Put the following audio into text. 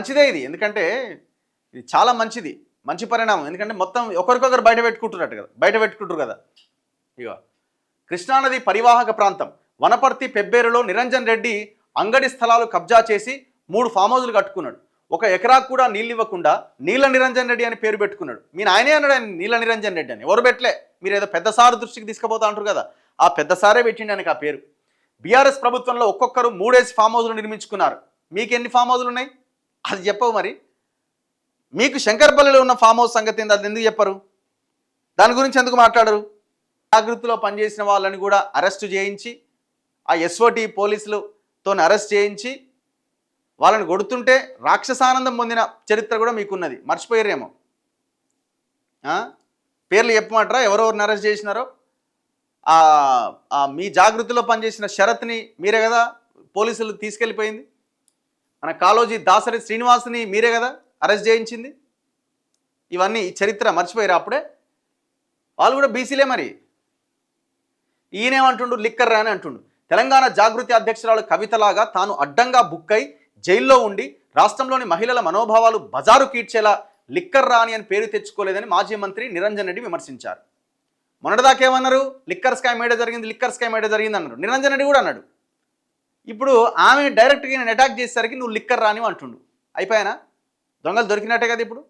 మంచిదే ఇది. ఎందుకంటే ఇది చాలా మంచిది. మంచి పరిణామం. ఎందుకంటే మొత్తం ఒకరికొకరు బయట పెట్టుకుంటారు కదా. ఇగో కృష్ణానది పరివాహక ప్రాంతం వనపర్తి పెబ్బేరులో నిరంజన్ రెడ్డి అంగడి స్థలాలు కబ్జా చేసి 3 ఫామ్ హౌజులు కట్టుకున్నాడు. 1 ఎకరాకు కూడా నీళ్ళు ఇవ్వకుండా నీళ్ళ నిరంజన్ రెడ్డి అని పేరు పెట్టుకున్నాడు. ఆయనే అన్నాడు ఆయన నీళ్ళ నిరంజన్ రెడ్డి అని. ఎవరు పెట్టలే. మీరు ఏదో పెద్ద సారు దృష్టికి తీసుకుపోతా అంటారు కదా, ఆ పెద్ద సారే పెట్టిండి ఆయనకు ఆ పేరు. బీఆర్ఎస్ ప్రభుత్వంలో ఒక్కొక్కరు 3 ఫామ్ హౌజులు నిర్మించుకున్నారు. మీకు ఎన్ని ఫామ్ హౌజులు ఉన్నాయి అది చెప్పవు. మరి మీకు శంకర్పల్లిలో ఉన్న ఫామ్ హౌస్ సంగతి ఏంది, అది ఎందుకు చెప్పరు? దాని గురించి ఎందుకు మాట్లాడరు? జాగృతిలో పనిచేసిన వాళ్ళని కూడా అరెస్టు చేయించి ఆ ఎస్ఓటి పోలీసులతో అరెస్ట్ చేయించి వాళ్ళని కొడుతుంటే రాక్షసానందం పొందిన చరిత్ర కూడా మీకున్నది. మర్చిపోయారేమో. పేర్లు చెప్పమంటారా ఎవరెవరిని అరెస్ట్ చేసినారో? మీ జాగృతిలో పనిచేసిన శరత్ని మీరే కదా పోలీసులు తీసుకెళ్ళిపోయింది. మన కాళోజీ దాసరి శ్రీనివాస్ని మీరే కదా అరెస్ట్ చేయించింది. ఇవన్నీ చరిత్ర మర్చిపోయారు. అప్పుడే వాళ్ళు కూడా బీసీలే. మరి ఈయనేమంటుండు, లిక్కర్ రా అని అంటుండు. తెలంగాణ జాగృతి అధ్యక్షురాలు కవితలాగా తాను అడ్డంగా బుక్కై జైల్లో ఉండి రాష్ట్రంలోని మహిళల మనోభావాలు బజారు కీడ్చేలా లిక్కర్ రాని అని పేరు తెచ్చుకోలేదని మాజీ మంత్రి నిరంజన్ రెడ్డి విమర్శించారు. మొన్నటిదాకేమన్నారు, లిక్కర్ స్కామ్ ఏడే జరిగింది అన్నారు. నిరంజన్ రెడ్డి కూడా అన్నాడు. ఇప్పుడు ఆమె డైరెక్ట్గా నేను అటాక్ చేసేసరికి నువ్వు లిక్కర్ రాని అంటుండు. అయిపోయానా? దొంగలు దొరికినట్టే కదా ఇప్పుడు.